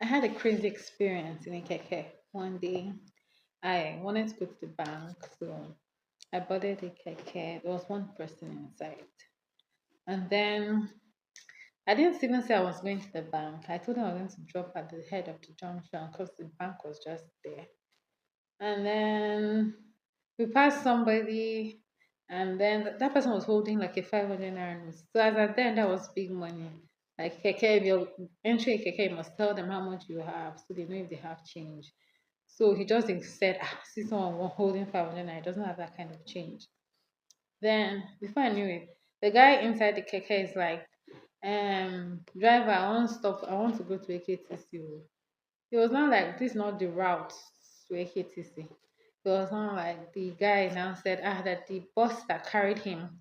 I had a crazy experience in a keke. One day, I wanted to go to the bank, so I boarded a keke. There was one person inside, and then I didn't even say I was going to the bank. I told them I was going to drop at the head of the junction because the bank was just there. And then we passed somebody, and then that person was holding like a 500 naira note. So as at then, that was big money. Like keke, if you're entering a keke, you must tell them how much you have, so they know if they have change. So he just said, see someone holding 500 naira, doesn't have that kind of change. Then before I knew it, the guy inside the keke is like, driver, I want to stop. I want to go to AKTC. It was not like this is not the route to AKTC. It was not like the guy now said that the bus that carried him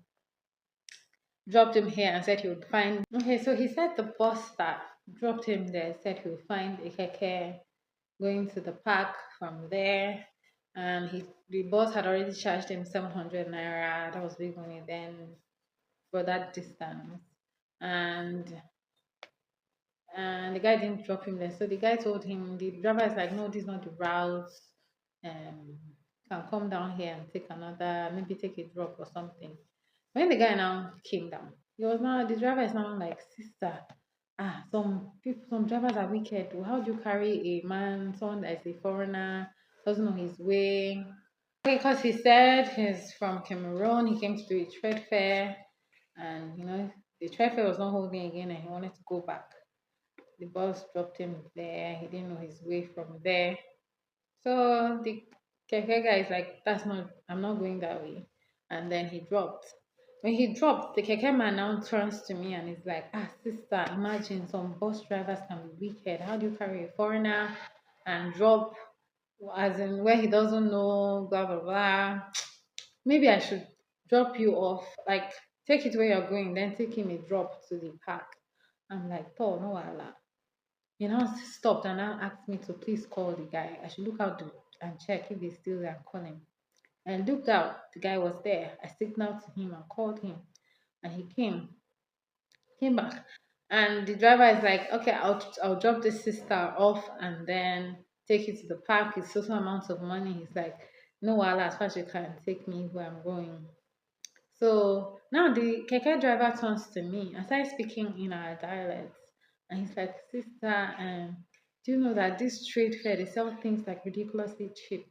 dropped him here and said he would find. Okay, so he said the bus that dropped him there said he would find a keke going to the park from there. And the bus had already charged him 700 naira. That was big money then for that distance. And and the guy didn't drop him there. So the guy told him, the driver is like, no, this is not the route. Can come down here and take another, maybe take a drop or something. When the guy now came down, he was now the driver is now like, sister, some people, some drivers are wicked. How do you carry a man, someone that is a foreigner, doesn't know his way? Because he said he's from Cameroon, he came to do a trade fair, and the trade fair was not holding again, and he wanted to go back. The bus dropped him there. He didn't know his way from there. So the keke guy is like, "That's not. I'm not going that way." And then he dropped. When he dropped, the keke man now turns to me and is like, sister, imagine some bus drivers can be wicked. How do you carry a foreigner and drop as in where he doesn't know, blah blah blah. Maybe I should drop you off, like take it where you're going, then take him a drop to the park." I'm like, oh no, Allah. He now stopped and now asked me to please call the guy. I should look out and check if he's still there and call him. And I looked out, the guy was there. I signaled to him and called him. And he came back. And the driver is like, okay, I'll drop this sister off and then take you to the park. It's total amount of money. He's like, no, wala, as far as you can take me where I'm going. So now the keke driver turns to me and starts speaking in our dialect. And he's like, sister, do you know that this trade fair, they sell things like ridiculously cheap?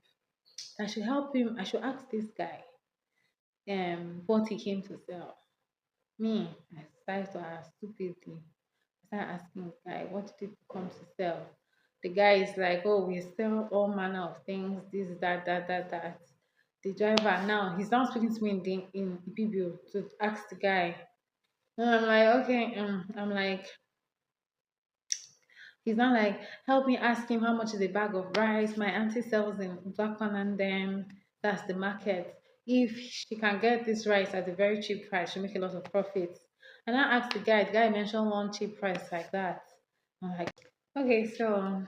I should help him. I should ask this guy what he came to sell. Me, I started to ask stupidly. I started asking the guy, what did you come to sell? The guy is like, oh, we sell all manner of things, this, that. The driver now, he's now speaking to me in Ibibio to ask the guy. And I'm like, okay, I'm like, he's not like, help me ask him how much is a bag of rice. My auntie sells in Blackman and them. That's the market. If she can get this rice at a very cheap price, she'll make a lot of profits. And I asked the guy mentioned one cheap price like that. I'm like, okay, so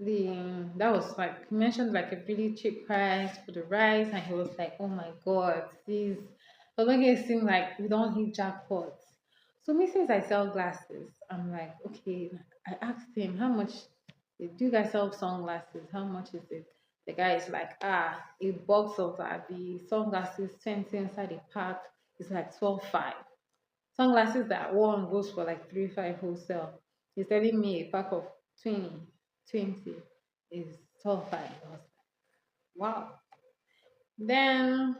that was like he mentioned like a really cheap price for the rice, and he was like, oh my god, this but make it seem like we don't hit jackpots. So me, since I sell glasses, I'm like, okay. I asked him how much do you guys sell sunglasses, how much is it? The guy is like, a box of the sunglasses 20 inside the pack is like 12.5. Sunglasses that one goes for like 3.5 wholesale. He's telling me a pack of 20 is 12.5. I was like, wow. Then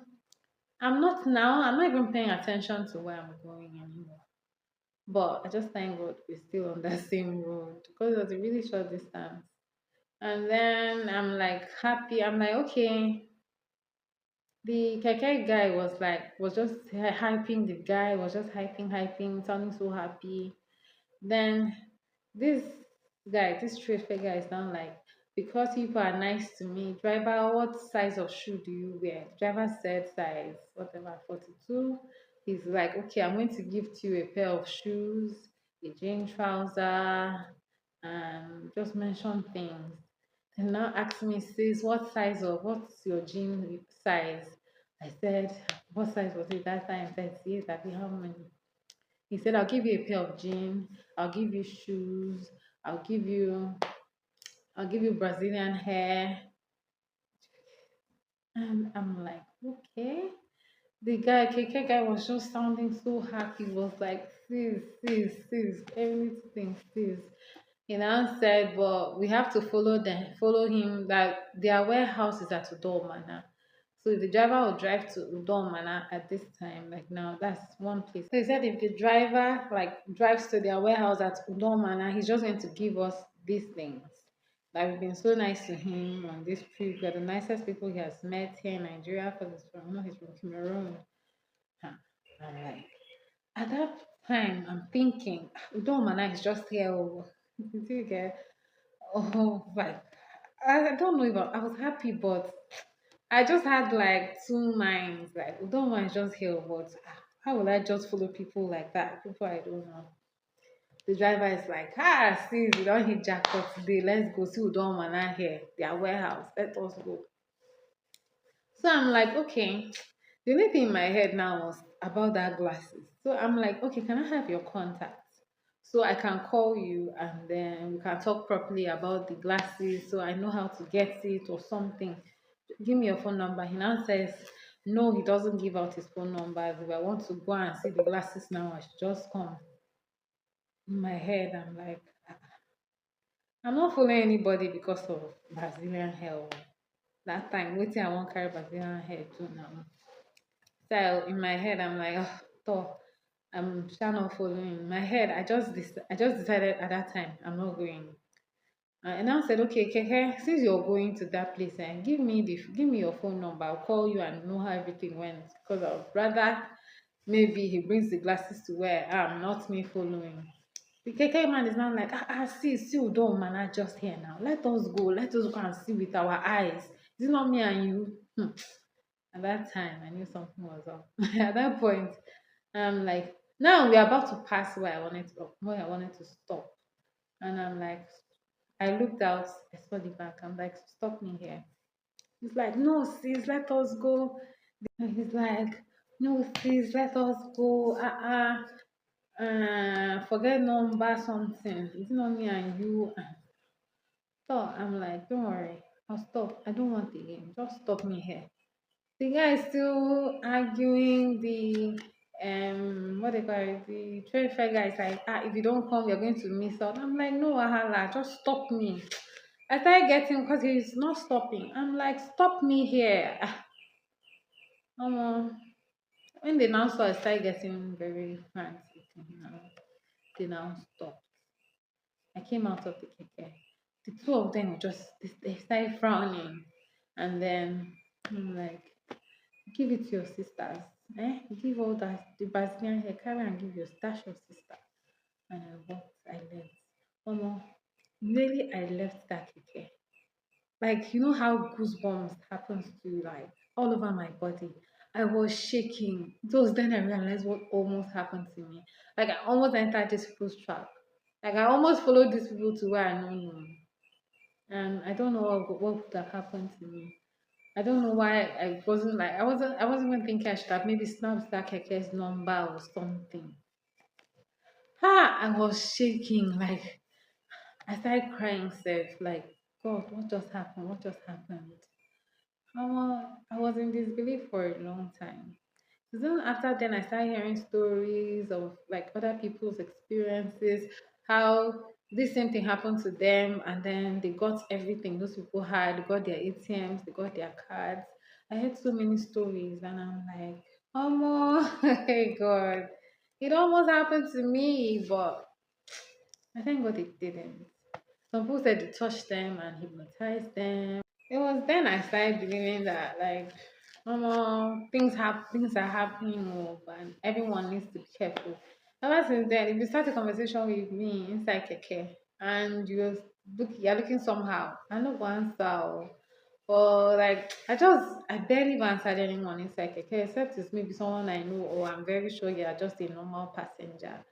I'm not even paying attention to where I'm going anymore. But I just thank God we're still on that same road because it was a really short distance. And then I'm like happy. I'm like, okay. The keke guy was just hyping the guy, was just hyping, sounding so happy. Then this this trade fair guy is now like, because people are nice to me, driver, what size of shoe do you wear? Driver said size, whatever, 42. He's like, okay, I'm going to give to you a pair of shoes, a jean trouser, and just mention things. And now ask me, says, what's your jean size? I said, what size was it that time? 38. I said, how many? He said, I'll give you a pair of jeans, I'll give you shoes, I'll give you I'll give you Brazilian hair. And I'm like, okay. The guy, Keke guy, was just sounding so happy. He was like, sis, everything, sis. He now said, but we have to follow him. That their warehouse is at Udomana. So if the driver will drive to Udomana at this time, like now, that's one place. So he said if the driver like drives to their warehouse at Udomana, he's just going to give us these things. Like we've been so nice to him on this trip. We're the nicest people he has met here in Nigeria because he's from Cameroon. Huh. I'm like, at that time, I'm thinking, Udomana is just here. Oh, do you get? Oh, like I don't know if I was happy, but I just had like two minds. Like Udoma is just here, but how will I just follow people like that? People I don't know. The driver is like, sis, we don't hit jackpot today. Let's go see Udoma here. Their warehouse. Let us go. So I'm like, okay. The only thing in my head now was about that glasses. So I'm like, okay, can I have your contact? So I can call you and then we can talk properly about the glasses so I know how to get it or something. Give me your phone number. He now says, no, he doesn't give out his phone number. If I want to go and see the glasses now, I should just come. In my head, I'm like, I'm not following anybody because of Brazilian hair. Oh. That time, waiting, I won't carry Brazilian hair too now. So in my head, I'm like, oh, Thor, I'm sure not following. In my head, I just decided at that time I'm not going. And I said, okay, Keke, since you're going to that place, and give me your phone number. I'll call you and know how everything went. Because I'd rather maybe he brings the glasses to where I'm not me following. The Keke man is now like, see, Udon man, I just here now. Let us go and see with our eyes. Is it not me and you? At that time, I knew something was up. At that point, I'm like, now we're about to pass where I wanted to stop. And I'm like, I looked out, I saw the back. I'm like, stop me here. He's like, no, sis, let us go. And he's like, no, sis, let us go. Forget number something. It's not me and you. So I'm like, don't worry, I'll stop. I don't want the game. Just stop me here. The guy is still arguing the what they call it, the trade fair guy is like, if you don't come, you're going to miss out. I'm like, no wahala, just stop me. I started getting because he's not stopping. I'm like, stop me here. Um, when they now saw I started getting very frantic, they now stopped. I came out of the keke. The two of them were just they started frowning, and then I'm like, give it to your sisters. Give all that the Brazilian hair, carry and give your stash your sister. And I walked, I left. Omo, really I left that keke. Like you know how goosebumps happens to you, like all over my body. I was shaking. It was then I realized what almost happened to me. Like I almost entered this people's trap. Like I almost followed these people to where I don't know. And I don't know what would have happened to me. I don't know why I wasn't even thinking I should have maybe snapped that Keke's number or something. I was shaking like I started crying self like God, what just happened? What just happened? I was in disbelief for a long time. So then after then I started hearing stories of like other people's experiences, how this same thing happened to them and then they got everything those people had, they got their ATMs, they got their cards. I heard so many stories and I'm like, oh my hey God. It almost happened to me, but I thank God it didn't. Some people said it touched them and hypnotized them. It was then I started believing that like things are happening and everyone needs to be careful. Ever since then, if you start a conversation with me inside Keke and you're looking somehow, I know one style. Or like I barely even answered anyone inside Keke except it's maybe someone I know or I'm very sure you're just a normal passenger.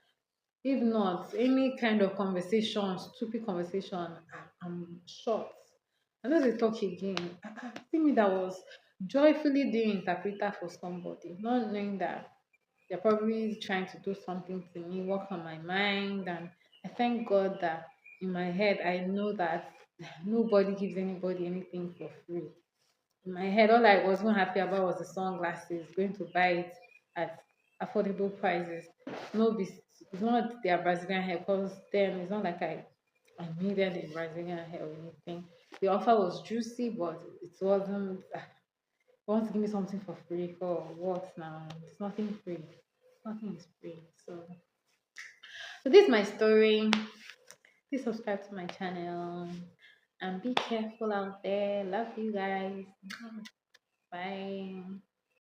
If not, any kind of conversation, stupid conversation, I'm shocked. I know they talk again. See me that was joyfully doing interpreter for somebody, not knowing that they're probably trying to do something to me, work on my mind. And I thank God that in my head, I know that nobody gives anybody anything for free. In my head, all I was even happy about was the sunglasses, going to buy it at affordable prices. No, it's not their Brazilian hair because then it's not like I needed a Brazilian hair or anything. The offer was juicy, but it wasn't. You want to give me something for free for what now? It's nothing free. Nothing is free. So this is my story. Please subscribe to my channel and be careful out there. Love you guys. Bye.